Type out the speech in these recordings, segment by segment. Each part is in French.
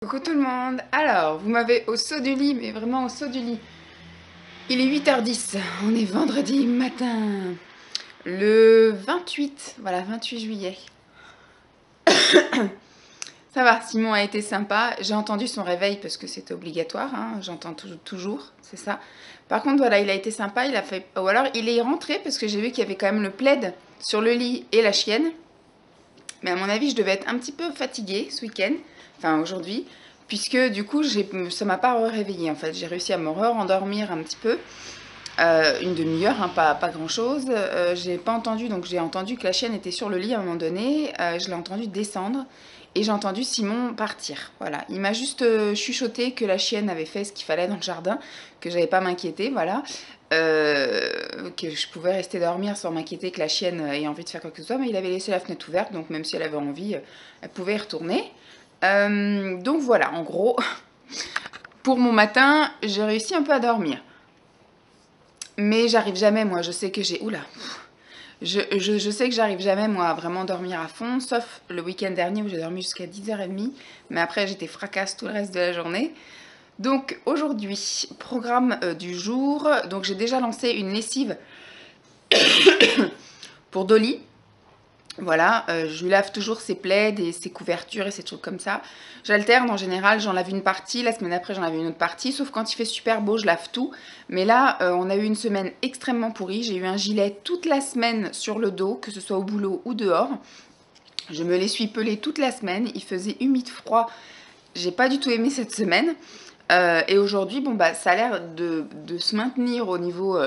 Coucou tout le monde. Alors, vous m'avez au saut du lit, mais vraiment au saut du lit. Il est 8h10, on est vendredi matin, le 28, voilà, 28 juillet. Ça va, Simon a été sympa. J'ai entendu son réveil parce que c'était obligatoire, hein, j'entends toujours, c'est ça. Par contre, voilà, il a été sympa, il a fait... Ou alors, il est rentré parce que j'ai vu qu'il y avait quand même le plaid sur le lit et la chienne. Mais à mon avis, je devais être un petit peu fatiguée ce week-end, enfin aujourd'hui, puisque du coup, ça m'a pas réveillée en fait. J'ai réussi à me rendormir un petit peu, une demi-heure, hein, pas grand-chose. J'ai pas entendu, donc j'ai entendu que la chienne était sur le lit à un moment donné. Je l'ai entendu descendre et j'ai entendu Simon partir. Voilà, il m'a juste chuchoté que la chienne avait fait ce qu'il fallait dans le jardin, que j'avais pas m'inquiéter, voilà. Que je pouvais rester dormir sans m'inquiéter que la chienne ait envie de faire quoi que ce soit, mais il avait laissé la fenêtre ouverte, donc même si elle avait envie, elle pouvait y retourner. Donc voilà, en gros, pour mon matin, j'ai réussi un peu à dormir. Mais j'arrive jamais, moi, je sais que j'ai... Oula, je sais que j'arrive jamais, moi, à vraiment dormir à fond, sauf le week-end dernier où j'ai dormi jusqu'à 10h30, mais après j'étais fracasse tout le reste de la journée. Donc aujourd'hui, programme du jour, donc j'ai déjà lancé une lessive pour Dolly. Voilà, je lui lave toujours ses plaids et ses couvertures et ses trucs comme ça. J'alterne en général, j'en lave une partie, la semaine d'après j'en lave une autre partie, sauf quand il fait super beau, je lave tout. Mais là, on a eu une semaine extrêmement pourrie, j'ai eu un gilet toute la semaine sur le dos, que ce soit au boulot ou dehors. Je me les suis pelés toute la semaine, il faisait humide, froid, j'ai pas du tout aimé cette semaine. Et aujourd'hui, bon bah ça a l'air de se maintenir au niveau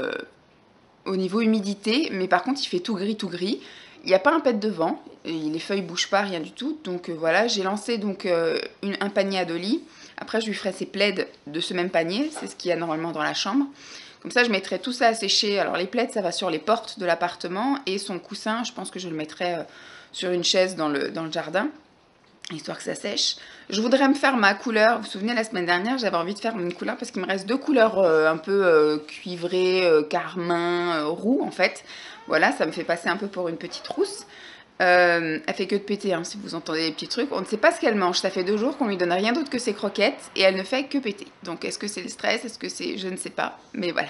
humidité, mais par contre il fait tout gris, tout gris. Il n'y a pas un pet de vent, et les feuilles bougent pas, rien du tout. Donc voilà, j'ai lancé donc un panier à Dolly. Après je lui ferai ses plaids de ce même panier, c'est ce qu'il y a normalement dans la chambre. Comme ça je mettrai tout ça à sécher. Alors les plaids ça va sur les portes de l'appartement et son coussin je pense que je le mettrai sur une chaise dans le jardin, histoire que ça sèche. Je voudrais me faire ma couleur. Vous vous souvenez, la semaine dernière, j'avais envie de faire une couleur parce qu'il me reste deux couleurs un peu cuivrées, carmin, roux en fait. Voilà, ça me fait passer un peu pour une petite rousse. Elle fait que de péter, hein, si vous entendez les petits trucs. On ne sait pas ce qu'elle mange. Ça fait 2 jours qu'on lui donne rien d'autre que ses croquettes et elle ne fait que péter. Donc est-ce que c'est le stress? Est-ce que c'est... Je ne sais pas. Mais voilà.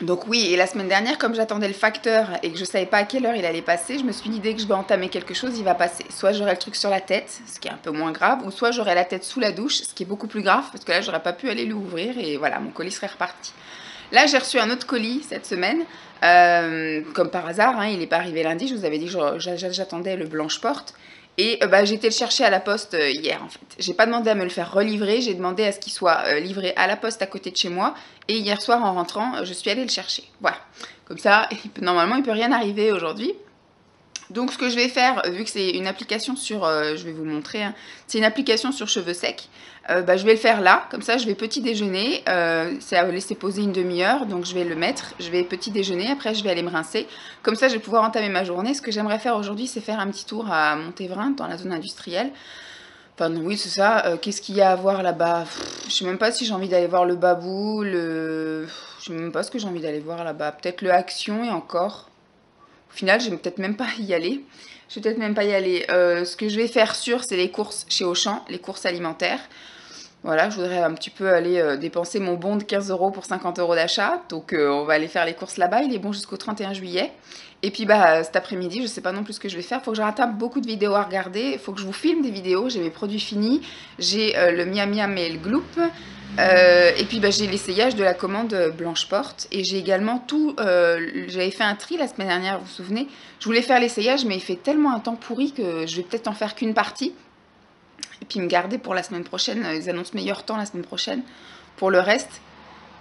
Donc oui, et la semaine dernière, comme j'attendais le facteur et que je savais pas à quelle heure il allait passer, je me suis dit dès que je vais entamer quelque chose, il va passer. Soit j'aurai le truc sur la tête, ce qui est un peu moins grave, ou soit j'aurai la tête sous la douche, ce qui est beaucoup plus grave, parce que là, j'aurais pas pu aller l'ouvrir et voilà, mon colis serait reparti. Là, j'ai reçu un autre colis cette semaine, comme par hasard, hein, il n'est pas arrivé lundi, je vous avais dit que j'attendais le Blanche-Porte. Et j'ai été le chercher à la poste hier en fait. J'ai pas demandé à me le faire relivrer, j'ai demandé à ce qu'il soit livré à la poste à côté de chez moi. Et hier soir en rentrant, je suis allée le chercher. Voilà. Comme ça, normalement il peut rien arriver aujourd'hui. Donc ce que je vais faire, vu que c'est une application sur, je vais vous montrer, hein, c'est une application sur cheveux secs, je vais le faire là, comme ça je vais petit déjeuner, c'est à laisser poser une demi-heure, donc je vais le mettre, je vais petit déjeuner, après je vais aller me rincer, comme ça je vais pouvoir entamer ma journée. Ce que j'aimerais faire aujourd'hui, c'est faire un petit tour à Montévrain, dans la zone industrielle. Enfin oui, c'est ça, qu'est-ce qu'il y a à voir là-bas? Je sais même pas si j'ai envie d'aller voir le Babou, je sais même pas ce que j'ai envie d'aller voir là-bas, peut-être le Action et encore... Au final, je vais peut-être même pas y aller. Je vais peut-être même pas y aller. Ce que je vais faire sûr, c'est les courses chez Auchan, les courses alimentaires. Voilà, je voudrais un petit peu aller dépenser mon bon de 15 € pour 50 € d'achat. Donc on va aller faire les courses là-bas. Il est bon jusqu'au 31 juillet. Et puis cet après-midi, je sais pas non plus ce que je vais faire. Il faut que je rattrape beaucoup de vidéos à regarder. Il faut que je vous filme des vidéos. J'ai mes produits finis. J'ai le Miam Miam et le Gloop. Et puis j'ai l'essayage de la commande Blanche-Porte. Et j'ai également tout... j'avais fait un tri la semaine dernière, vous vous souvenez? Je voulais faire l'essayage, mais il fait tellement un temps pourri que je vais peut-être en faire qu'une partie. Et puis me garder pour la semaine prochaine. Ils annoncent meilleur temps la semaine prochaine pour le reste.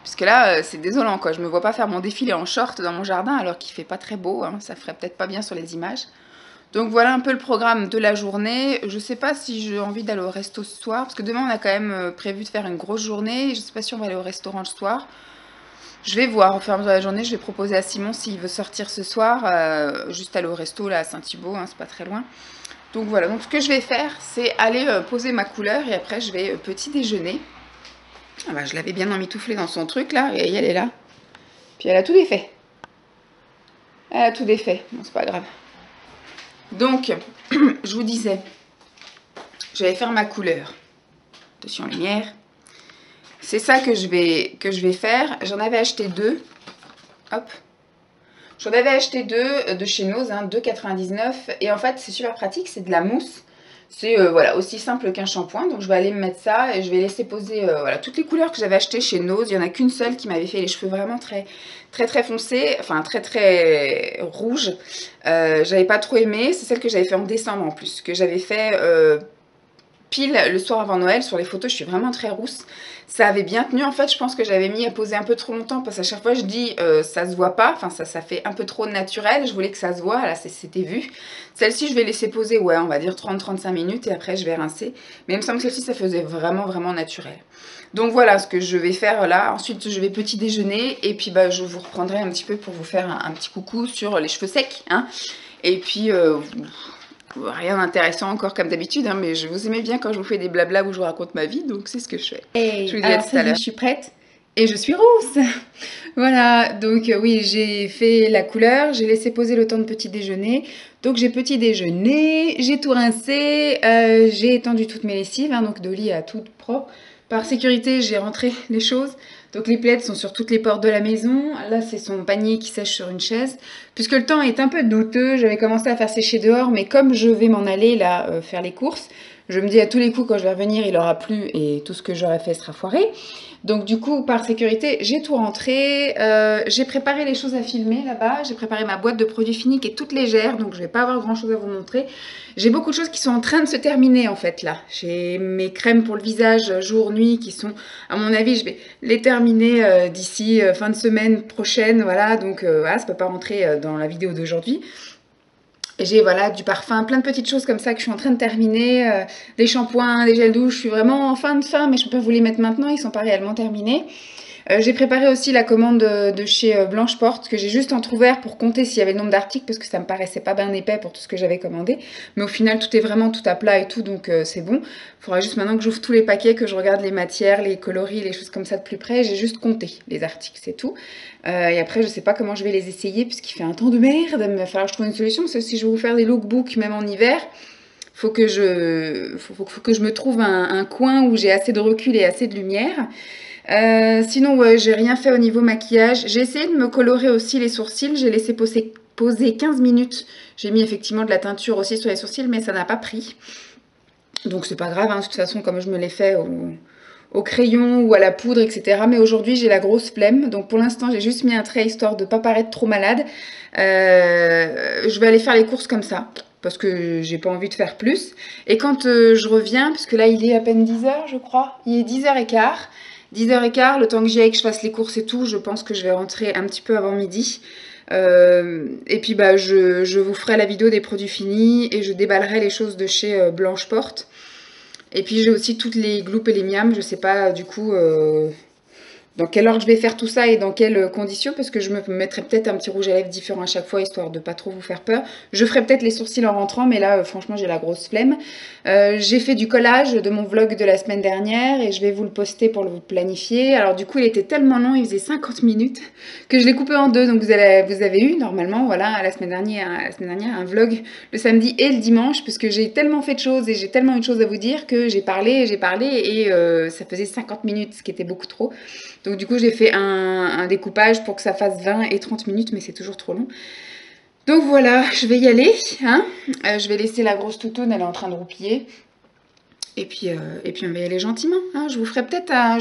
Puisque là, c'est désolant, quoi. Je me vois pas faire mon défilé en short dans mon jardin alors qu'il fait pas très beau. Hein. Ça ferait peut-être pas bien sur les images. Donc voilà un peu le programme de la journée. Je sais pas si j'ai envie d'aller au resto ce soir. Parce que demain, on a quand même prévu de faire une grosse journée. Je sais pas si on va aller au restaurant le soir. Je vais voir au fur et à mesure de la journée. Je vais proposer à Simon s'il veut sortir ce soir. Juste aller au resto là à Saint-Thibault. Hein, c'est pas très loin. Donc voilà. Donc ce que je vais faire, c'est aller poser ma couleur. Et après, je vais petit déjeuner. Ah bah, je l'avais bien emmitouflée dans son truc là, et elle est là. Puis elle a tout défait. Elle a tout défait. Bon, c'est pas grave. Donc, je vous disais, je vais faire ma couleur. Attention lumière. C'est ça que je vais faire. J'en avais acheté 2. Hop. J'en avais acheté 2 de chez Nose, hein, 2,99. Et en fait, c'est super pratique, c'est de la mousse. C'est voilà, aussi simple qu'un shampoing. Donc je vais aller me mettre ça et je vais laisser poser voilà, toutes les couleurs que j'avais achetées chez Nose. Il n'y en a qu'une seule qui m'avait fait les cheveux vraiment très foncés, enfin très rouges. J'avais pas trop aimé. C'est celle que j'avais fait en décembre en plus, que j'avais fait pile le soir avant Noël. Sur les photos, je suis vraiment très rousse. Ça avait bien tenu. En fait, je pense que j'avais mis à poser un peu trop longtemps parce qu'à chaque fois, je dis ça se voit pas. Enfin, ça fait un peu trop naturel. Je voulais que ça se voit. Là, c'était vu. Celle-ci, je vais laisser poser, ouais, on va dire 30-35 minutes et après, je vais rincer. Mais il me semble que celle-ci, ça faisait vraiment naturel. Donc voilà ce que je vais faire là. Ensuite, je vais petit déjeuner et puis bah, je vous reprendrai un petit peu pour vous faire un petit coucou sur les cheveux secs. Hein. Et puis... rien d'intéressant encore comme d'habitude, hein, mais je vous aimais bien quand je vous fais des blabla où je vous raconte ma vie, donc c'est ce que je fais. Hey, je vous dis à tout à l'heure. Je suis prête et je suis rousse. Voilà, donc oui, j'ai fait la couleur, j'ai laissé poser le temps de petit déjeuner. Donc j'ai petit déjeuner, j'ai tout rincé, j'ai étendu toutes mes lessives, hein, donc de lit à toutes propres. Par sécurité, j'ai rentré les choses. Donc les plaids sont sur toutes les portes de la maison. Là, c'est son panier qui sèche sur une chaise. Puisque le temps est un peu douteux, j'avais commencé à faire sécher dehors, mais comme je vais m'en aller là faire les courses, je me dis à tous les coups quand je vais revenir, il aura plu et tout ce que j'aurais fait sera foiré. Donc du coup, par sécurité, j'ai tout rentré. J'ai préparé les choses à filmer là-bas. J'ai préparé ma boîte de produits finis qui est toute légère, donc je vais pas avoir grand-chose à vous montrer. J'ai beaucoup de choses qui sont en train de se terminer en fait là. J'ai mes crèmes pour le visage jour-nuit qui sont, à mon avis, je vais les terminer d'ici fin de semaine prochaine. Voilà, donc voilà, ça peut pas rentrer dans la vidéo d'aujourd'hui. J'ai voilà, du parfum, plein de petites choses comme ça que je suis en train de terminer. Des shampoings, des gels douche, je suis vraiment en fin, mais je peux vous les mettre maintenant, ils sont pas réellement terminés. J'ai préparé aussi la commande de chez Blanche Porte que j'ai juste entrouvert pour compter s'il y avait le nombre d'articles parce que ça me paraissait pas bien épais pour tout ce que j'avais commandé. Mais au final, tout est vraiment tout à plat et tout, donc c'est bon. Il faudra juste maintenant que j'ouvre tous les paquets, que je regarde les matières, les coloris, les choses comme ça de plus près. J'ai juste compté les articles, c'est tout. Et après, je sais pas comment je vais les essayer puisqu'il fait un temps de merde. Il va falloir que je trouve une solution parce que si je veux vous faire des lookbooks même en hiver, faut que je me trouve un coin où j'ai assez de recul et assez de lumière. Sinon, ouais, j'ai rien fait au niveau maquillage. J'ai essayé de me colorer aussi les sourcils. J'ai laissé poser 15 minutes. J'ai mis effectivement de la teinture aussi sur les sourcils, mais ça n'a pas pris. Donc c'est pas grave, hein, de toute façon, comme je me l'ai fait au crayon ou à la poudre, etc. Mais aujourd'hui, j'ai la grosse flemme. Donc pour l'instant, j'ai juste mis un trait histoire de pas paraître trop malade. Je vais aller faire les courses comme ça. Parce que j'ai pas envie de faire plus. Et quand je reviens, parce que là, il est à peine 10h, je crois. Il est 10h15. 10h15, le temps que j'y aille, que je fasse les courses et tout, je pense que je vais rentrer un petit peu avant midi. Et puis bah je vous ferai la vidéo des produits finis et je déballerai les choses de chez Blanche Porte. Et puis j'ai aussi toutes les gloupes et les miams, je sais pas du coup dans quel ordre je vais faire tout ça et dans quelles conditions, parce que je me mettrai peut-être un petit rouge à lèvres différent à chaque fois, histoire de pas trop vous faire peur. Je ferai peut-être les sourcils en rentrant, mais là, franchement, j'ai la grosse flemme. J'ai fait du collage de mon vlog de la semaine dernière et je vais vous le poster pour le planifier. Alors du coup, il était tellement long, il faisait 50 minutes, que je l'ai coupé en deux. Donc vous avez eu, normalement, voilà, la semaine dernière, un vlog le samedi et le dimanche, parce que j'ai tellement fait de choses et j'ai tellement eu de choses à vous dire que j'ai parlé et ça faisait 50 minutes, ce qui était beaucoup trop. Donc du coup j'ai fait un découpage pour que ça fasse 20 et 30 minutes, mais c'est toujours trop long. Donc voilà, je vais y aller, hein. Je vais laisser la grosse toutoune, elle est en train de roupiller. Et puis on va y aller gentiment, hein. Je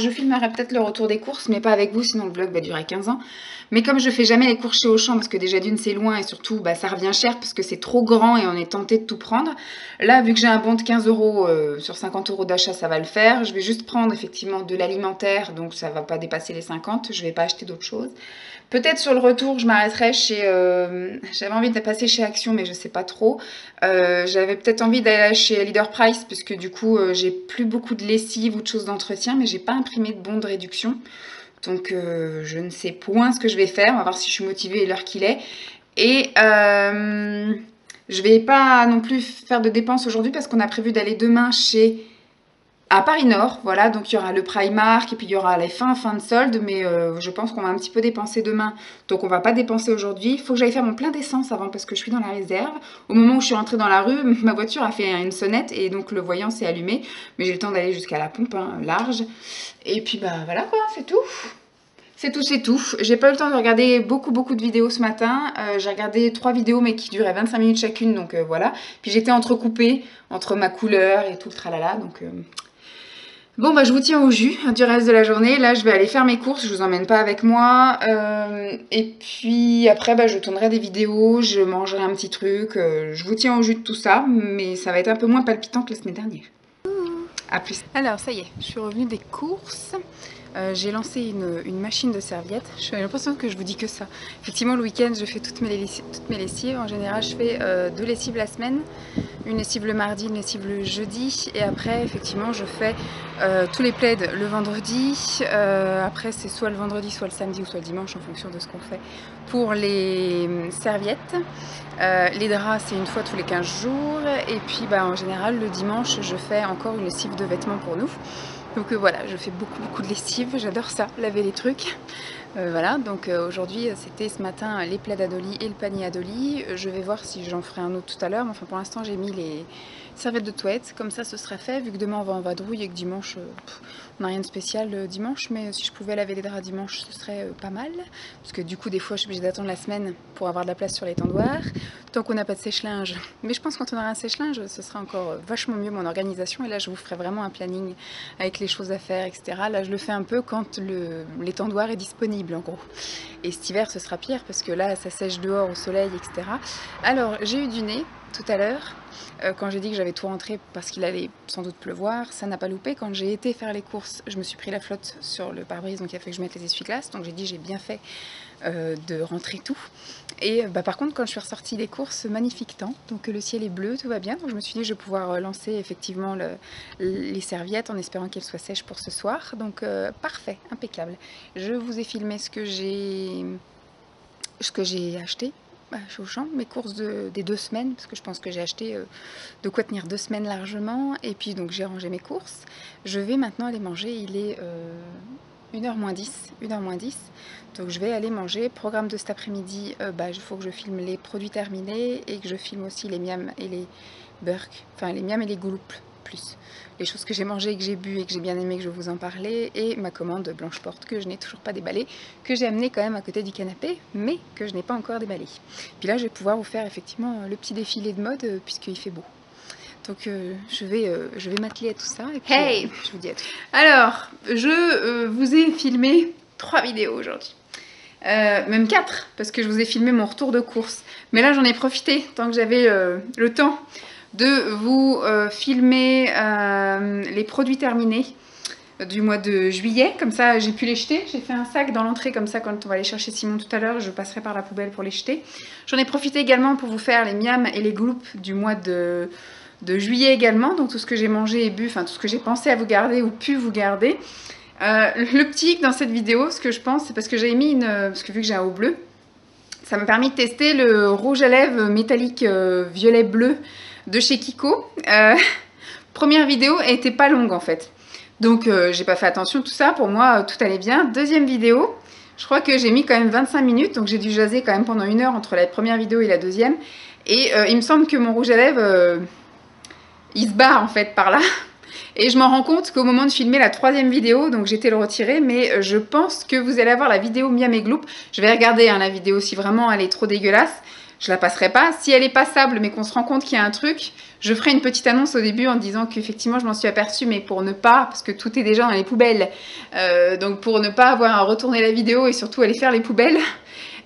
filmerai peut-être le retour des courses, mais pas avec vous, sinon le vlog va durer 15 ans. Mais comme je fais jamais les courses chez Auchan, parce que déjà d'une c'est loin et surtout bah, ça revient cher parce que c'est trop grand et on est tenté de tout prendre. Là, vu que j'ai un bon de 15 € sur 50 € d'achat, ça va le faire. Je vais juste prendre effectivement de l'alimentaire, donc ça va pas dépasser les 50. Je vais pas acheter d'autres choses. Peut-être sur le retour, je m'arrêterai chez... j'avais envie de passer chez Action, mais je sais pas trop. J'avais peut-être envie d'aller chez Leader Price, parce que du coup, j'ai plus beaucoup de lessive ou de choses d'entretien, mais j'ai pas imprimé de bons de réduction. Donc, je ne sais point ce que je vais faire. On va voir si je suis motivée et l'heure qu'il est. Et je vais pas non plus faire de dépenses aujourd'hui, parce qu'on a prévu d'aller demain chez à Paris Nord, voilà, donc il y aura le Primark et puis il y aura les fins de solde, mais je pense qu'on va un petit peu dépenser demain, donc on va pas dépenser aujourd'hui. Il faut que j'aille faire mon plein d'essence avant parce que je suis dans la réserve. Au moment où je suis rentrée dans la rue, ma voiture a fait une sonnette et donc le voyant s'est allumé, mais j'ai le temps d'aller jusqu'à la pompe, hein, large. Et puis bah voilà quoi, c'est tout. C'est tout, c'est tout. J'ai pas eu le temps de regarder beaucoup de vidéos ce matin. J'ai regardé 3 vidéos mais qui duraient 25 minutes chacune, donc voilà. Puis j'étais entrecoupée entre ma couleur et tout le tralala, donc... Bon bah je vous tiens au jus du reste de la journée. Là je vais aller faire mes courses, je vous emmène pas avec moi. Et puis après bah, je tournerai des vidéos, je mangerai un petit truc. Je vous tiens au jus de tout ça, mais ça va être un peu moins palpitant que la semaine dernière. A plus. Alors ça y est, je suis revenue des courses. J'ai lancé une machine de serviettes. J'ai l'impression que je vous dis que ça. Effectivement, le week-end, je fais toutes mes lessives. En général, je fais 2 lessives la semaine. Une lessive le mardi, une lessive le jeudi. Et après, effectivement, je fais tous les plaids le vendredi. Après, c'est soit le vendredi, soit le samedi ou soit le dimanche en fonction de ce qu'on fait. Pour les serviettes, les draps, c'est une fois tous les 15 jours. Et puis, bah, en général, le dimanche, je fais encore une lessive de vêtements pour nous. Donc voilà, je fais beaucoup de lessive, j'adore ça, laver les trucs. Voilà, donc aujourd'hui c'était ce matin les plaids Adoli et le panier Adoli. Je vais voir si j'en ferai un autre tout à l'heure, mais enfin pour l'instant j'ai mis les serviettes de toilette, comme ça ce sera fait, vu que demain on va en vadrouille et que dimanche on n'a rien de spécial dimanche, mais si je pouvais laver les draps dimanche ce serait pas mal, parce que du coup des fois je suis obligée d'attendre la semaine pour avoir de la place sur les tendoirs, tant qu'on n'a pas de sèche-linge. Mais je pense que quand on aura un sèche-linge ce sera encore vachement mieux mon organisation, et là je vous ferai vraiment un planning avec les choses à faire, etc. Là je le fais un peu quand l'étendoir est disponible en gros. Et cet hiver ce sera pire parce que là ça sèche dehors au soleil, etc. Alors j'ai eu du nez tout à l'heure quand j'ai dit que j'avais tout rentré parce qu'il allait sans doute pleuvoir, ça n'a pas loupé. Quand j'ai été faire les courses, je me suis pris la flotte sur le pare-brise, donc il a fallu que je mette les essuie-glaces, donc j'ai dit j'ai bien fait de rentrer tout. Et bah, par contre quand je suis ressortie des courses, magnifique temps, donc le ciel est bleu, tout va bien, donc je me suis dit je vais pouvoir lancer effectivement les serviettes en espérant qu'elles soient sèches pour ce soir, donc parfait, impeccable. Je vous ai filmé ce que j'ai acheté chez Auchan, mes courses des 2 semaines, parce que je pense que j'ai acheté de quoi tenir 2 semaines largement, et puis donc j'ai rangé mes courses. Je vais maintenant aller manger, il est 1h moins 10, donc je vais aller manger. Programme de cet après-midi, il faut que je filme les produits terminés et que je filme aussi les miams et les burks, enfin les miams et les gouloupes, plus les choses que j'ai mangées et que j'ai bu et que j'ai bien aimé, que je vais vous en parler, et ma commande Blanche Porte que je n'ai toujours pas déballée, que j'ai amenée quand même à côté du canapé, mais que je n'ai pas encore déballée. Puis là je vais pouvoir vous faire effectivement le petit défilé de mode puisqu'il fait beau. Donc je vais m'atteler à tout ça et puis hey je vous dis à tout. Alors, je vous ai filmé 3 vidéos aujourd'hui. Même 4, parce que je vous ai filmé mon retour de course. Mais là j'en ai profité tant que j'avais le temps de vous filmer les produits terminés du mois de juillet. Comme ça j'ai pu les jeter. J'ai fait un sac dans l'entrée, comme ça quand on va aller chercher Simon tout à l'heure, je passerai par la poubelle pour les jeter. J'en ai profité également pour vous faire les miams et les gouloupes du mois de juillet également, donc tout ce que j'ai mangé et bu, enfin tout ce que j'ai pensé à vous garder ou pu vous garder. Le petit hic dans cette vidéo, ce que je pense, c'est parce que j'ai mis parce que vu que j'ai un haut bleu, ça m'a permis de tester le rouge à lèvres métallique violet bleu de chez Kiko. Première vidéo, elle était pas longue en fait, donc j'ai pas fait attention, tout ça, pour moi tout allait bien. Deuxième vidéo, je crois que j'ai mis quand même 25 minutes, donc j'ai dû jaser quand même pendant 1 heure entre la première vidéo et la deuxième, et il me semble que mon rouge à lèvres il se barre en fait par là. Et je m'en rends compte qu'au moment de filmer la 3e vidéo, donc j'étais le retirer, mais je pense que vous allez avoir la vidéo miam et gloup. Je vais regarder la vidéo, si vraiment elle est trop dégueulasse, je la passerai pas. Si elle est passable mais qu'on se rend compte qu'il y a un truc, je ferai une petite annonce au début en disant qu'effectivement je m'en suis aperçue, mais pour ne pas, parce que tout est déjà dans les poubelles, donc pour ne pas avoir à retourner la vidéo et surtout aller faire les poubelles,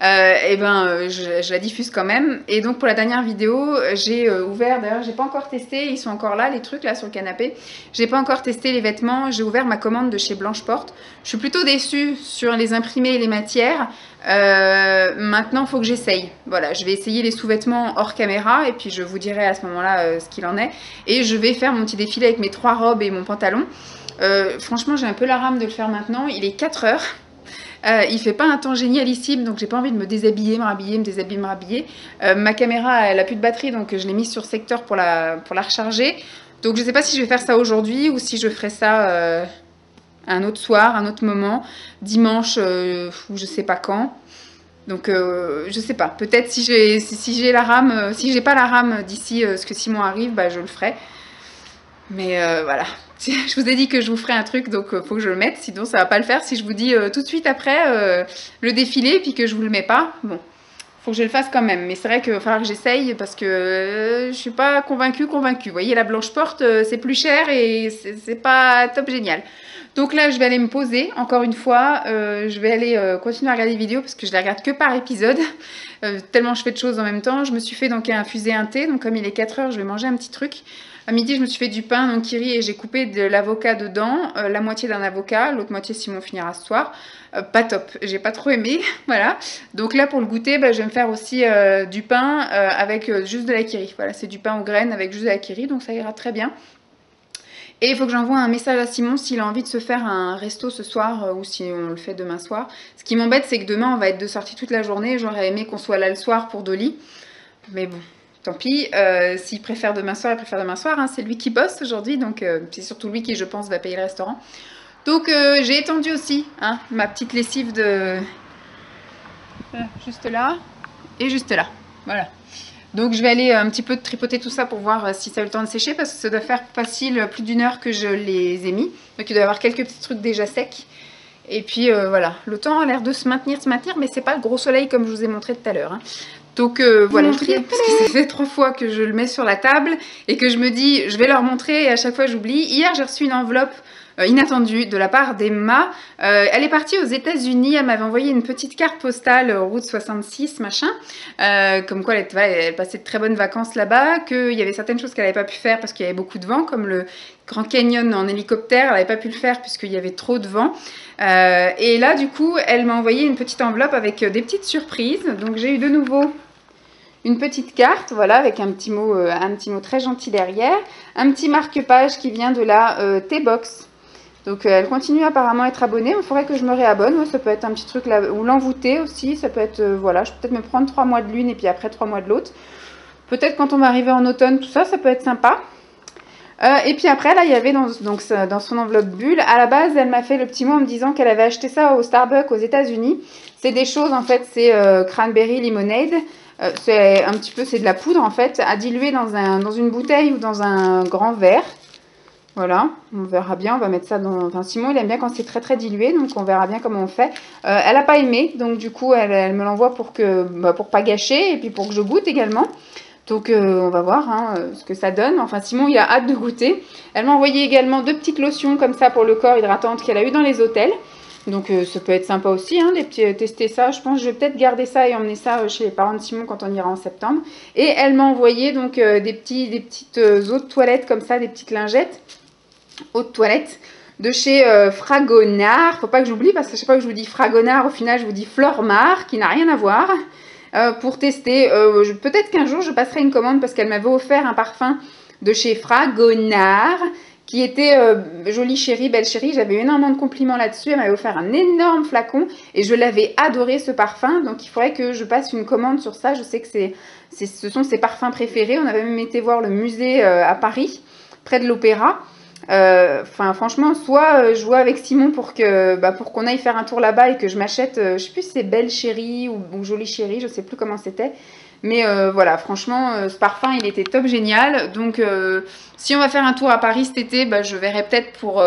je la diffuse quand même. Et donc pour la dernière vidéo, j'ai ouvert, d'ailleurs j'ai pas encore testé, ils sont encore là les trucs là sur le canapé, j'ai pas encore testé les vêtements, j'ai ouvert ma commande de chez Blanche Porte. Je suis plutôt déçue sur les imprimés et les matières. Maintenant il faut que j'essaye, voilà, je vais essayer les sous-vêtements hors caméra et puis je vous dirai à ce moment là ce qu'il en est, et je vais faire mon petit défilé avec mes 3 robes et mon pantalon. Franchement j'ai un peu la rame de le faire maintenant, il est 4 heures. Il fait pas un temps génialissime, donc j'ai pas envie de me déshabiller, me rhabiller, me déshabiller, me rhabiller. Ma caméra elle a plus de batterie, donc je l'ai mise sur secteur pour la recharger. Donc je sais pas si je vais faire ça aujourd'hui ou si je ferai ça un autre soir, un autre moment, dimanche ou je sais pas quand. Donc je sais pas, peut-être si j'ai la rame, si j'ai pas la rame d'ici ce que Simon arrive, bah je le ferai. Mais voilà, je vous ai dit que je vous ferai un truc, donc faut que je le mette, sinon ça va pas le faire. Si je vous dis tout de suite après le défilé, puis que je vous le mets pas, bon, faut que je le fasse quand même. Mais c'est vrai qu'il va falloir que j'essaye parce que je suis pas convaincue. Vous voyez, la blanche porte, c'est plus cher et c'est pas top génial. Donc là, je vais aller me poser, encore une fois. Je vais aller continuer à regarder les vidéos parce que je les regarde que par épisode. Tellement je fais de choses en même temps. Je me suis fait donc infuser un thé. Donc comme il est 4 h, je vais manger un petit truc. À midi, je me suis fait du pain donc kiri et j'ai coupé de l'avocat dedans, la moitié d'un avocat, l'autre moitié Simon finira ce soir. Pas top, j'ai pas trop aimé, voilà. Donc là pour le goûter, bah, je vais me faire aussi du pain avec juste de la kiri. Voilà, c'est du pain aux graines avec juste de la kiri, donc ça ira très bien. Et il faut que j'envoie un message à Simon s'il a envie de se faire un resto ce soir ou si on le fait demain soir. Ce qui m'embête, c'est que demain on va être de sortie toute la journée. J'aurais aimé qu'on soit là le soir pour Dolly, mais bon. Tant pis, s'il préfère demain soir, il préfère demain soir. Hein. C'est lui qui bosse aujourd'hui, donc c'est surtout lui qui, je pense, va payer le restaurant. Donc j'ai étendu aussi hein, ma petite lessive de... juste là et juste là. Voilà. Donc je vais aller un petit peu tripoter tout ça pour voir si ça a eu le temps de sécher parce que ça doit faire facile plus d'1 heure que je les ai mis. Donc il doit y avoir quelques petits trucs déjà secs. Et puis voilà, le temps a l'air de se maintenir, mais c'est pas le gros soleil comme je vous ai montré tout à l'heure. Hein. Donc voilà, parce que ça fait 3 fois que je le mets sur la table et que je me dis, je vais leur montrer et à chaque fois j'oublie. Hier, j'ai reçu une enveloppe inattendue de la part d'Emma. Elle est partie aux États-Unis, elle m'avait envoyé une petite carte postale route 66, machin. Comme quoi elle passait de très bonnes vacances là-bas, qu'il y avait certaines choses qu'elle n'avait pas pu faire parce qu'il y avait beaucoup de vent, comme le Grand Canyon en hélicoptère, elle n'avait pas pu le faire puisqu'il y avait trop de vent. Et là, du coup, elle m'a envoyé une petite enveloppe avec des petites surprises. Donc j'ai eu de nouveau une petite carte, voilà, avec un petit mot très gentil derrière. Un petit marque-page qui vient de la T-Box. Donc elle continue apparemment à être abonnée. Il faudrait que je me réabonne. Ouais, ça peut être un petit truc là. Ou l'envoûter aussi. Ça peut être, voilà, je peux peut-être me prendre 3 mois de l'une et puis après 3 mois de l'autre. Peut-être quand on va arriver en automne, tout ça, ça peut être sympa. Et puis après, là, il y avait dans son enveloppe bulle, à la base, elle m'a fait le petit mot en me disant qu'elle avait acheté ça au Starbucks aux États-Unis. C'est des choses, en fait, c'est cranberry lemonade. C'est un petit peu, c'est de la poudre, en fait, à diluer dans une bouteille ou dans un grand verre. Voilà, on verra bien, on va mettre ça dans... Enfin, Simon, il aime bien quand c'est très très dilué, donc on verra bien comment on fait. Elle n'a pas aimé, donc du coup, elle me l'envoie pour pas gâcher et puis pour que je goûte également. Donc on va voir hein, ce que ça donne. Enfin Simon il a hâte de goûter. Elle m'a envoyé également 2 petites lotions comme ça pour le corps hydratantes qu'elle a eu dans les hôtels. Donc ça peut être sympa aussi, hein, tester ça. Je pense que je vais peut-être garder ça et emmener ça chez les parents de Simon quand on ira en septembre. Et elle m'a envoyé donc des petites eaux de toilette comme ça, des petites lingettes. Eau de toilette de chez Fragonard. Faut pas que j'oublie parce que je sais pas que je vous dis Fragonard, au final je vous dis Flormar qui n'a rien à voir. Pour tester, peut-être qu'un jour je passerai une commande parce qu'elle m'avait offert un parfum de chez Fragonard qui était jolie chérie, belle chérie. J'avais eu énormément de compliments là-dessus. Elle m'avait offert un énorme flacon et je l'avais adoré ce parfum. Donc il faudrait que je passe une commande sur ça. Je sais que ce sont ses parfums préférés. On avait même été voir le musée à Paris, près de l'Opéra. Enfin franchement, soit je vois avec Simon pour qu'on aille faire un tour là-bas et que je m'achète, je sais plus si c'est Belle Chérie ou Jolie Chérie, je sais plus comment c'était. Mais voilà, franchement, ce parfum, il était top génial. Donc, si on va faire un tour à Paris cet été, je verrai peut-être pour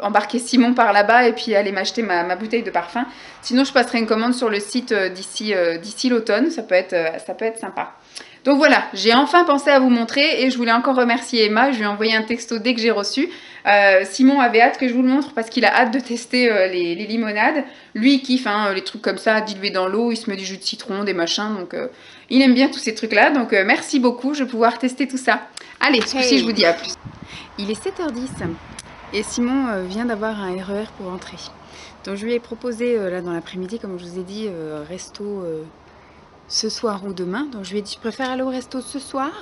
embarquer Simon par là-bas et puis aller m'acheter ma bouteille de parfum. Sinon, je passerai une commande sur le site d'ici l'automne. Ça peut être sympa. Donc voilà, j'ai enfin pensé à vous montrer et je voulais encore remercier Emma. Je lui ai envoyé un texto dès que j'ai reçu. Simon avait hâte que je vous le montre parce qu'il a hâte de tester les limonades. Lui, il kiffe les trucs comme ça, dilués dans l'eau. Il se met du jus de citron, des machins. Donc il aime bien tous ces trucs-là. Donc merci beaucoup, je vais pouvoir tester tout ça. Allez, ce coup-ci, je vous dis à plus. Il est 7h10 et Simon vient d'avoir un RER pour rentrer. Donc je lui ai proposé là dans l'après-midi, comme je vous ai dit, resto... ce soir ou demain. Donc je lui ai dit, je préfère aller au resto ce soir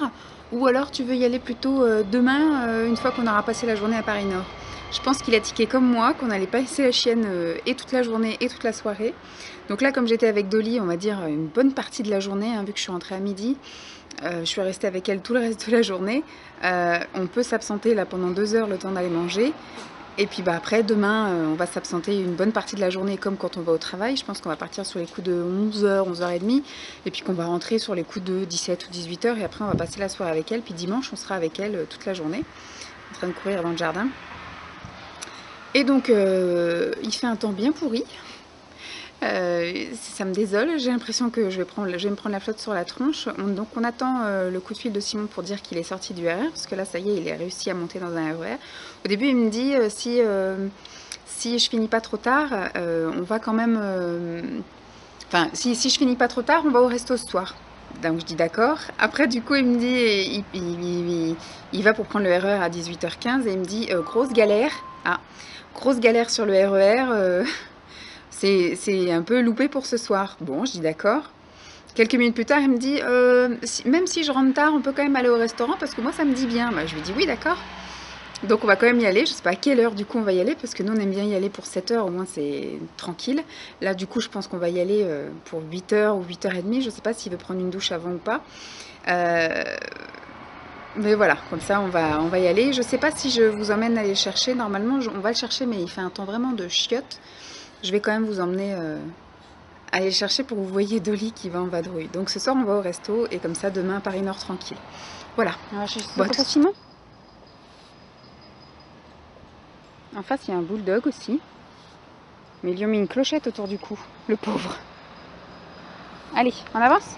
ou alors tu veux y aller plutôt demain une fois qu'on aura passé la journée à Paris Nord. Je pense qu'il a tiqué comme moi, qu'on allait passer la chienne et toute la journée et toute la soirée. Donc là, comme j'étais avec Dolly, on va dire une bonne partie de la journée, hein, vu que je suis rentrée à midi, Je suis restée avec elle tout le reste de la journée. On peut s'absenter là pendant 2 heures le temps d'aller manger. Et puis bah, après, demain, on va s'absenter une bonne partie de la journée comme quand on va au travail. Je pense qu'on va partir sur les coups de 11h, 11h30. Et puis qu'on va rentrer sur les coups de 17 ou 18h. Et après, on va passer la soirée avec elle. Puis dimanche, on sera avec elle toute la journée, en train de courir dans le jardin. Et donc, il fait un temps bien pourri. Ça me désole, j'ai l'impression que je vais me prendre la flotte sur la tronche. Donc on attend le coup de fil de Simon pour dire qu'il est sorti du RR, parce que là ça y est, il a réussi à monter dans un RER. Au début il me dit si je finis pas trop tard, on va quand même... Enfin, si je finis pas trop tard, on va au resto ce soir. Donc je dis d'accord. Après du coup il me dit, il va pour prendre le RER à 18h15 et il me dit grosse galère. Ah, grosse galère sur le RER. C'est un peu loupé pour ce soir. Bon, je dis d'accord. Quelques minutes plus tard, il me dit même si je rentre tard, on peut quand même aller au restaurant parce que moi, ça me dit bien. Bah, je lui dis oui, d'accord. Donc, on va quand même y aller. Je sais pas à quelle heure, du coup, on va y aller parce que nous, on aime bien y aller pour 7h. Au moins, c'est tranquille. Là, du coup, je pense qu'on va y aller pour 8h ou 8h30. Je sais pas s'il veut prendre une douche avant ou pas. Mais voilà, comme ça, on va y aller. Je sais pas si je vous emmène aller le chercher. Normalement, on va le chercher, mais il fait un temps vraiment de chiotte. Je vais quand même vous emmener aller le chercher pour que vous voyez Dolly qui va en vadrouille. Donc ce soir on va au resto et comme ça demain Paris-Nord tranquille. Voilà. Bon, Simon. En face il y a un bulldog aussi. Mais ils lui ont mis une clochette autour du cou, le pauvre. Allez, on avance.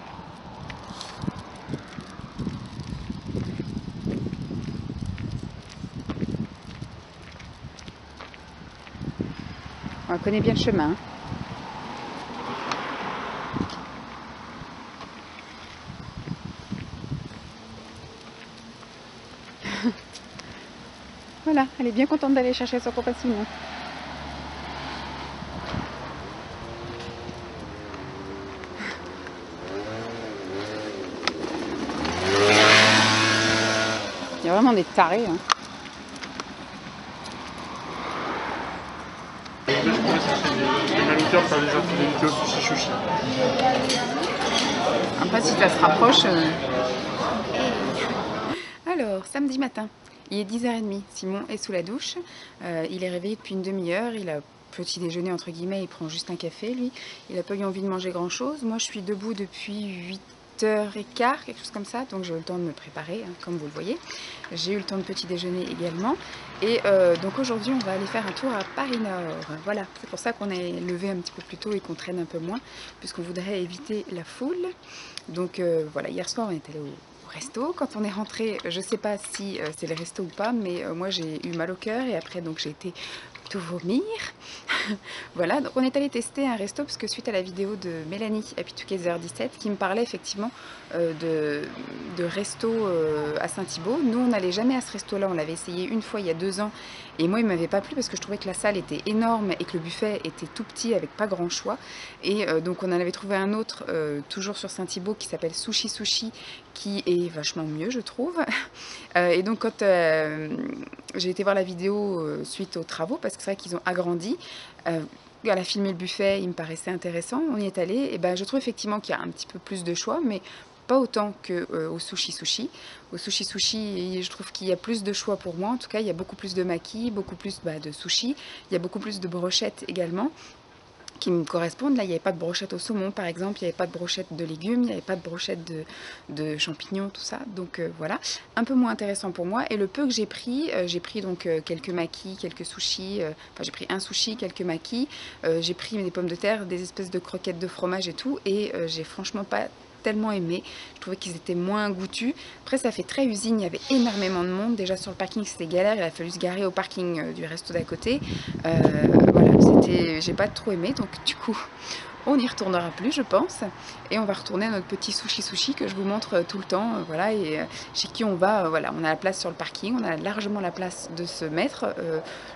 On connaît bien le chemin. Hein. Voilà, elle est bien contente d'aller chercher son copain Simon. Il y a vraiment des tarés. Hein. Après, si ça se rapproche... Alors, samedi matin, il est 10h30. Simon est sous la douche. Il est réveillé depuis une demi-heure. Il a petit déjeuner, entre guillemets. Il prend juste un café, lui. Il n'a pas eu envie de manger grand-chose. Moi, je suis debout depuis 8h15, quelque chose comme ça. Donc, j'ai eu le temps de me préparer, hein, comme vous le voyez. J'ai eu le temps de petit déjeuner également. Et donc, aujourd'hui, on va aller faire un tour à Paris-Nord. Voilà, c'est pour ça qu'on est levé un petit peu plus tôt et qu'on traîne un peu moins, puisqu'on voudrait éviter la foule. Donc, voilà, hier soir, on est allé au resto. Quand on est rentré, je sais pas si c'est le resto ou pas, mais moi j'ai eu mal au cœur et après donc j'ai été tout vomir. Voilà, donc on est allé tester un resto parce que suite à la vidéo de Mélanie Happy Together 17 qui me parlait effectivement de resto à Saint-Thibault. Nous on n'allait jamais à ce resto là, on l'avait essayé une fois il y a 2 ans et moi il m'avait pas plu parce que je trouvais que la salle était énorme et que le buffet était tout petit avec pas grand choix. Et donc on en avait trouvé un autre toujours sur Saint-Thibault qui s'appelle Sushi Sushi qui est vachement mieux je trouve. Et donc quand j'ai été voir la vidéo suite aux travaux, parce que c'est vrai qu'ils ont agrandi, elle a filmé le buffet, il me paraissait intéressant, on y est allé, et ben je trouve effectivement qu'il y a un petit peu plus de choix, mais pas autant qu'au Sushi Sushi. Au Sushi Sushi, je trouve qu'il y a plus de choix pour moi, en tout cas il y a beaucoup plus de maki, beaucoup plus de sushi, il y a beaucoup plus de brochettes également, qui me correspondent. Là, il n'y avait pas de brochette au saumon, par exemple, il n'y avait pas de brochette de légumes, il n'y avait pas de brochette de champignons, tout ça. Donc voilà, un peu moins intéressant pour moi. Et le peu que j'ai pris donc quelques makis, quelques sushis, enfin j'ai pris un sushi, quelques makis, j'ai pris des pommes de terre, des espèces de croquettes de fromage et tout, et j'ai franchement pas tellement aimé. Je trouvais qu'ils étaient moins goûtus. Après, ça fait très usine, il y avait énormément de monde. Déjà sur le parking, c'était galère, il a fallu se garer au parking du resto d'à côté. Voilà, j'ai pas trop aimé, donc du coup, on n'y retournera plus, je pense. Et on va retourner à notre petit sushi que je vous montre tout le temps. Voilà, et chez qui on va, voilà, on a la place sur le parking, on a largement la place de se mettre.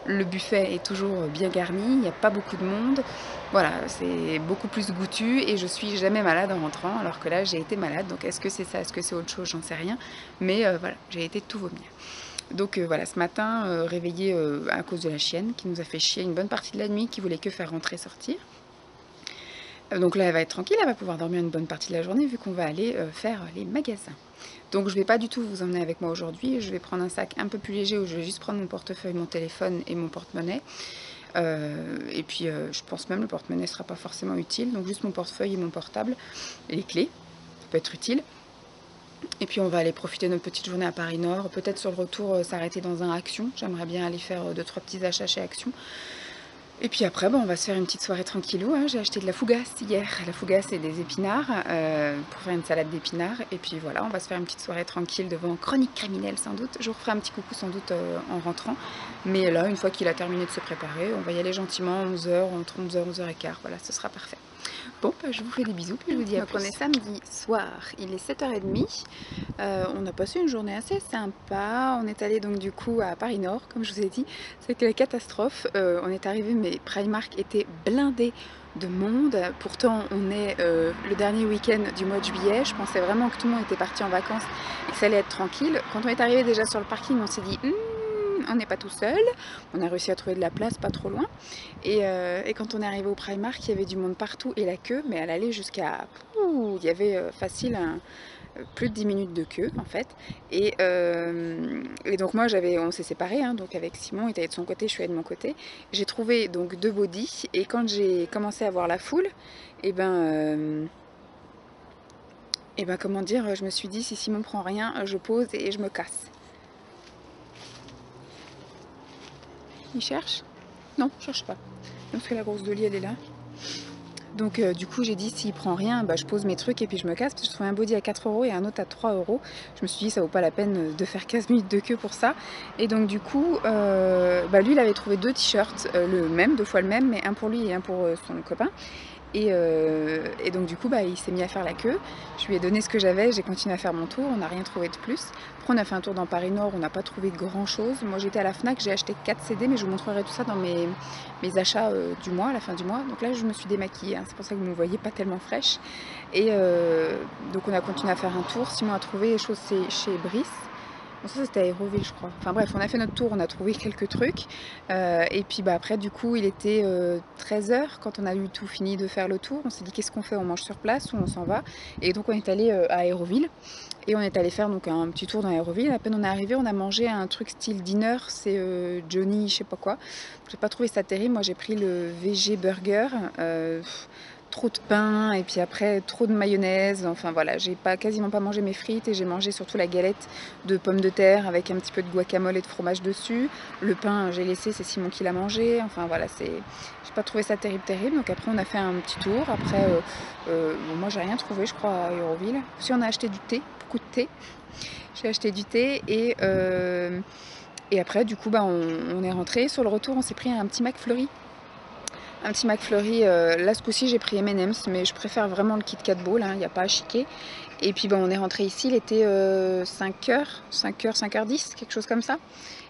Le buffet est toujours bien garni, il n'y a pas beaucoup de monde. Voilà, c'est beaucoup plus goûtu et je suis jamais malade en rentrant, alors que là j'ai été malade. Donc est-ce que c'est ça, est-ce que c'est autre chose, j'en sais rien. Mais voilà, j'ai été tout vomir. Donc voilà, ce matin, réveillée à cause de la chienne qui nous a fait chier une bonne partie de la nuit, qui voulait que faire rentrer sortir. Donc là, elle va être tranquille, elle va pouvoir dormir une bonne partie de la journée vu qu'on va aller faire les magasins. Donc je vais pas du tout vous emmener avec moi aujourd'hui, je vais prendre un sac un peu plus léger où je vais juste prendre mon portefeuille, mon téléphone et mon porte-monnaie. Et puis je pense même le porte-monnaie ne sera pas forcément utile, donc juste mon portefeuille et mon portable et les clés, ça peut être utile. Et puis on va aller profiter de notre petite journée à Paris Nord, peut-être sur le retour s'arrêter dans un Action, j'aimerais bien aller faire 2-3 petits achats chez Action. Et puis après, on va se faire une petite soirée tranquillou, hein. J'ai acheté de la fougasse hier, la fougasse et des épinards, pour faire une salade d'épinards. Et puis voilà, on va se faire une petite soirée tranquille devant Chronique criminelle sans doute. Je vous referai un petit coucou sans doute en rentrant. Mais là, une fois qu'il a terminé de se préparer, on va y aller gentiment, 11h, entre 11h et 11h15, voilà, ce sera parfait. Bon, je vous fais des bisous, puis je vous dis à plus. Donc on est samedi soir, il est 7h30, on a passé une journée assez sympa, on est allé donc du coup à Paris Nord, comme je vous ai dit, c'était la catastrophe, on est arrivé mais Primark était blindé de monde, pourtant on est le dernier week-end du mois de juillet, je pensais vraiment que tout le monde était parti en vacances et que ça allait être tranquille. Quand on est arrivé déjà sur le parking, on s'est dit on n'est pas tout seul, on a réussi à trouver de la place pas trop loin, et quand on est arrivé au Primark, il y avait du monde partout et la queue, mais elle allait jusqu'à... il y avait facile plus de 10 minutes de queue en fait, et donc moi on s'est séparés, hein, donc avec Simon, il était allé de son côté, je suis allée de mon côté, j'ai trouvé donc 2 bodys, et quand j'ai commencé à voir la foule, et comment dire, je me suis dit si Simon prend rien, je pose et je me casse. Il cherche? Non, je cherche pas. Parce que la grosse de lit, elle est là. Donc du coup, j'ai dit, s'il prend rien, je pose mes trucs et puis je me casse. Parce que je trouvais un body à 4 € et un autre à 3 €. Je me suis dit, ça vaut pas la peine de faire 15 minutes de queue pour ça. Et donc du coup, lui, il avait trouvé 2 t-shirts, le même, 2 fois le même, mais un pour lui et un pour son copain. Et donc du coup il s'est mis à faire la queue, je lui ai donné ce que j'avais, j'ai continué à faire mon tour, on n'a rien trouvé de plus. Après on a fait un tour dans Paris Nord, on n'a pas trouvé grand chose. Moi j'étais à la Fnac, j'ai acheté 4 CD, mais je vous montrerai tout ça dans mes achats du mois, à la fin du mois. Donc là je me suis démaquillée, hein. C'est pour ça que vous me voyez pas tellement fraîche. Et donc on a continué à faire un tour, Simon a trouvé les choses chez Brice. Bon, ça c'était à Aéroville je crois. Enfin bref, on a fait notre tour, on a trouvé quelques trucs. Et puis après du coup il était 13 h quand on a eu tout fini de faire le tour. On s'est dit qu'est-ce qu'on fait, on mange sur place ou on s'en va. Et donc on est allé à Aéroville. Et on est allé faire donc un petit tour dans Aéroville. À peine on est arrivé, on a mangé un truc style dinner, c'est Johnny je sais pas quoi. J'ai pas trouvé ça terrible, moi j'ai pris le VG Burger. Trop de pain et puis après trop de mayonnaise, enfin voilà, j'ai quasiment pas mangé mes frites et j'ai mangé surtout la galette de pommes de terre avec un petit peu de guacamole et de fromage dessus. Le pain j'ai laissé, c'est Simon qui l'a mangé, enfin voilà, j'ai pas trouvé ça terrible. Donc après on a fait un petit tour, après moi j'ai rien trouvé je crois à Aéroville. Si on a acheté du thé, beaucoup de thé, j'ai acheté du thé et après du coup on est rentré. Sur le retour on s'est pris un petit McFlurry. Un petit McFlurry, là ce coup-ci j'ai pris M&M's, mais je préfère vraiment le Kit Kat Bowl, il n'y a pas à chiquer. Et puis on est rentré ici, il était 5h, 5h10, quelque chose comme ça.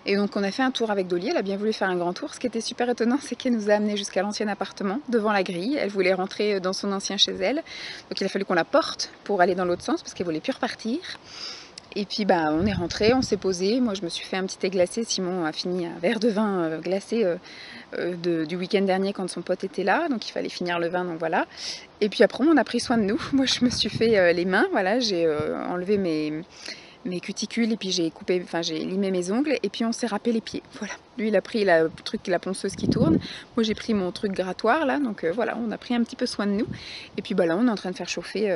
Et donc on a fait un tour avec Dolly, elle a bien voulu faire un grand tour. Ce qui était super étonnant, c'est qu'elle nous a amenés jusqu'à l'ancien appartement, devant la grille. Elle voulait rentrer dans son ancien chez elle. Donc il a fallu qu'on la porte pour aller dans l'autre sens, parce qu'elle voulait plus repartir. Et puis on est rentré, on s'est posé. Moi je me suis fait un petit thé glacé, Simon a fini un verre de vin glacé du week-end dernier quand son pote était là, donc il fallait finir le vin, donc voilà. Et puis après on a pris soin de nous. Moi je me suis fait les mains, voilà, j'ai enlevé mes cuticules et puis j'ai limé mes ongles et puis on s'est râpé les pieds. Voilà. Lui il a pris le truc, la ponceuse qui tourne. Moi j'ai pris mon truc grattoir là, donc voilà, on a pris un petit peu soin de nous. Et puis là on est en train de faire chauffer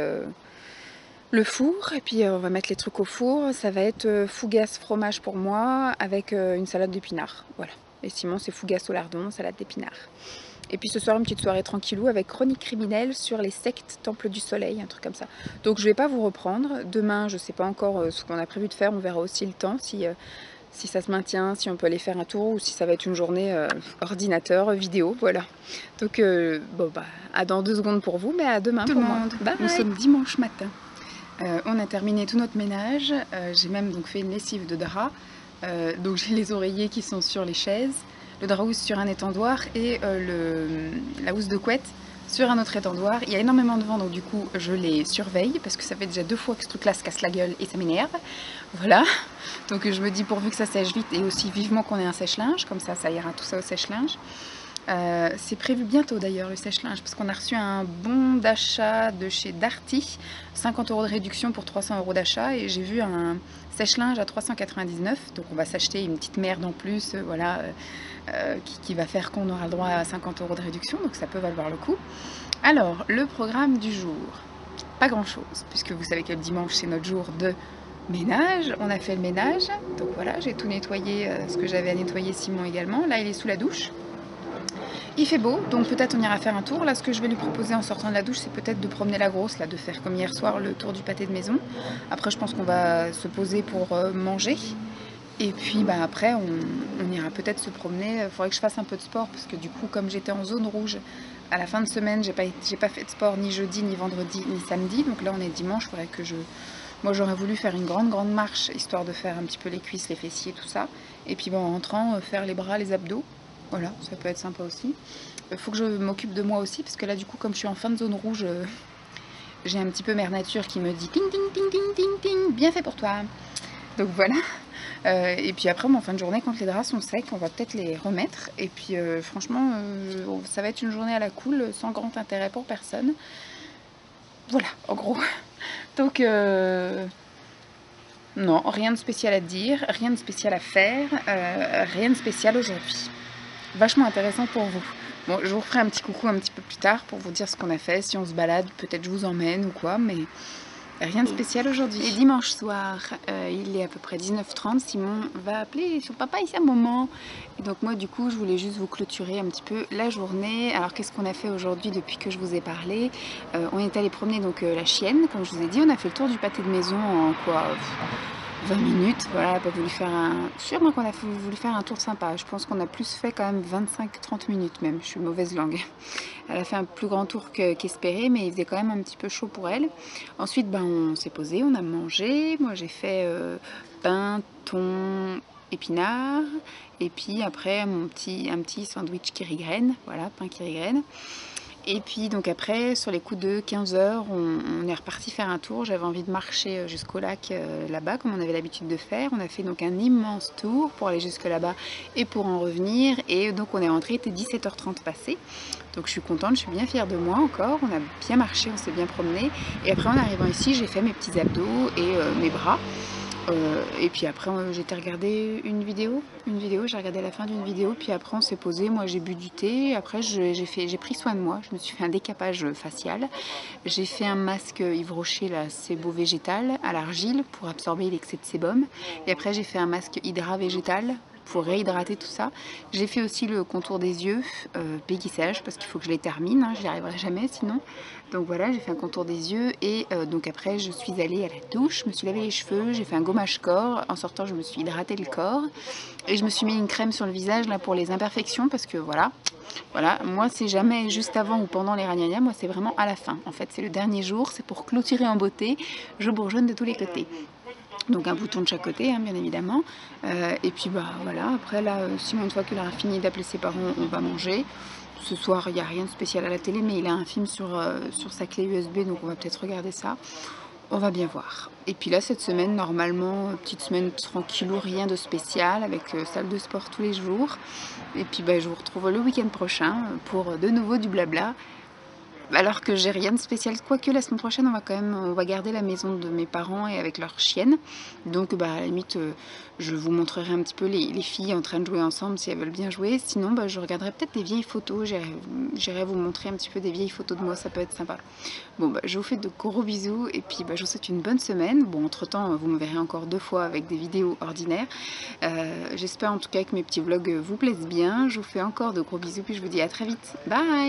le four, et puis on va mettre les trucs au four. Ça va être fougasse fromage pour moi avec une salade d'épinards, voilà. Et Simon c'est fougasse au lardon, salade d'épinards. Et puis ce soir une petite soirée tranquillou avec Chronique criminelle sur les sectes Temple du Soleil, un truc comme ça. Donc je vais pas vous reprendre, demain je sais pas encore ce qu'on a prévu de faire, on verra aussi le temps si ça se maintient, si on peut aller faire un tour ou si ça va être une journée ordinateur, vidéo, voilà. Donc à dans 2 secondes pour vous, mais à demain tout le monde. Bye. Nous sommes dimanche matin. On a terminé tout notre ménage, j'ai même donc fait une lessive de drap, donc j'ai les oreillers qui sont sur les chaises, le drap housse sur un étendoir et la housse de couette sur un autre étendoir. Il y a énormément de vent donc du coup je les surveille parce que ça fait déjà 2 fois que ce truc là se casse la gueule et ça m'énerve, voilà. Donc je me dis pourvu que ça sèche vite et aussi vivement qu'on ait un sèche-linge, comme ça ira tout ça au sèche-linge. C'est prévu bientôt d'ailleurs le sèche-linge parce qu'on a reçu un bon d'achat de chez Darty, 50 € de réduction pour 300 € d'achat et j'ai vu un sèche-linge à 399, donc on va s'acheter une petite merde en plus, voilà, qui va faire qu'on aura le droit à 50 € de réduction, donc ça peut valoir le coup. Alors, le programme du jour, pas grand chose, puisque vous savez que le dimanche c'est notre jour de ménage, on a fait le ménage, donc voilà, j'ai tout nettoyé, ce que j'avais à nettoyer, Simon également, là il est sous la douche. Il fait beau, donc peut-être on ira faire un tour. Là, ce que je vais lui proposer en sortant de la douche, c'est peut-être de promener la grosse, là, de faire comme hier soir le tour du pâté de maison. Après, je pense qu'on va se poser pour manger. Et puis, bah, après, on ira peut-être se promener. Il faudrait que je fasse un peu de sport, parce que du coup, comme j'étais en zone rouge, à la fin de semaine, j'ai pas fait de sport ni jeudi, ni vendredi, ni samedi. Donc là, on est dimanche, il faudrait que je... Moi, j'aurais voulu faire une grande marche, histoire de faire un petit peu les cuisses, les fessiers, tout ça. Et puis, bon, en rentrant, faire les bras, les abdos. Voilà, ça peut être sympa aussi. Il faut que je m'occupe de moi aussi, parce que là, du coup, comme je suis en fin de zone rouge, j'ai un petit peu mère nature qui me dit ting, ting, ting, ting, ting, ting, bien fait pour toi. Donc voilà. Et puis après, en fin de journée, quand les draps sont secs, on va peut-être les remettre. Et puis franchement, ça va être une journée à la cool, sans grand intérêt pour personne. Voilà, en gros. Donc, non, rien de spécial à dire, rien de spécial à faire, rien de spécial aujourd'hui. Vachement intéressant pour vous. Bon, je vous referai un petit coucou un petit peu plus tard pour vous dire ce qu'on a fait, si on se balade, peut-être je vous emmène ou quoi, mais rien de spécial aujourd'hui. Et dimanche soir, il est à peu près 19h30, Simon va appeler son papa et sa maman. Et donc moi du coup, je voulais juste vous clôturer un petit peu la journée. Alors qu'est-ce qu'on a fait aujourd'hui depuis que je vous ai parlé? On est allé promener donc la chienne, comme je vous ai dit, on a fait le tour du pâté de maison en quoi 20 minutes, voilà, pas voulu faire un... Sûrement qu'on a voulu faire un tour sympa. Je pense qu'on a plus fait quand même 25-30 minutes même. Je suis mauvaise langue. Elle a fait un plus grand tour qu'espéré, mais il faisait quand même un petit peu chaud pour elle. Ensuite, ben, on s'est posé, on a mangé. Moi, j'ai fait pain, thon, épinards. Et puis après, un petit sandwich kirigraine. Voilà, pain kirigraine. Et puis donc après, sur les coups de 15h, on est reparti faire un tour. J'avais envie de marcher jusqu'au lac là-bas, comme on avait l'habitude de faire. On a fait donc un immense tour pour aller jusque là-bas et pour en revenir. Et donc on est rentré, il était 17h30 passé. Donc je suis contente, je suis bien fière de moi encore. On a bien marché, on s'est bien promené. Et après en arrivant ici, j'ai fait mes petits abdos et mes bras. Et puis après j'ai été regarder une vidéo, j'ai regardé la fin d'une vidéo, puis après on s'est posé, moi j'ai bu du thé, après j'ai pris soin de moi, je me suis fait un décapage facial, j'ai fait un masque Yves Rocher, là, sebo végétal à l'argile pour absorber l'excès de sébum, et après j'ai fait un masque Hydra végétal pour réhydrater tout ça. J'ai fait aussi le contour des yeux, péguissage, parce qu'il faut que je les termine, hein, j'y arriverai jamais sinon. Donc voilà, j'ai fait un contour des yeux et donc après je suis allée à la douche, je me suis lavé les cheveux, j'ai fait un gommage corps. En sortant, je me suis hydraté le corps et je me suis mis une crème sur le visage là pour les imperfections parce que voilà, moi c'est jamais juste avant ou pendant les ragnagnas, moi c'est vraiment à la fin. En fait, c'est le dernier jour, c'est pour clôturer en beauté. Je bourgeonne de tous les côtés. Donc un bouton de chaque côté, hein, bien évidemment. Et puis bah voilà, après là, Simon, une fois qu'il aura fini d'appeler ses parents, on va manger. Ce soir, il n'y a rien de spécial à la télé, mais il a un film sur sa clé USB, donc on va peut-être regarder ça. On va bien voir. Et puis là, cette semaine, normalement, petite semaine tranquillou, rien de spécial, avec salle de sport tous les jours. Et puis bah, je vous retrouve le week-end prochain pour de nouveau du blabla. Alors que j'ai rien de spécial, quoique la semaine prochaine on va garder la maison de mes parents et avec leur chienne. Donc bah, à la limite je vous montrerai un petit peu les filles en train de jouer ensemble si elles veulent bien jouer. Sinon bah, je regarderai peut-être des vieilles photos, j'irai vous montrer un petit peu des vieilles photos de moi, ça peut être sympa. Bon bah, je vous fais de gros bisous et puis bah, je vous souhaite une bonne semaine. Bon, entre temps vous me verrez encore 2 fois avec des vidéos ordinaires. J'espère en tout cas que mes petits vlogs vous plaisent bien. Je vous fais encore de gros bisous puis je vous dis à très vite. Bye.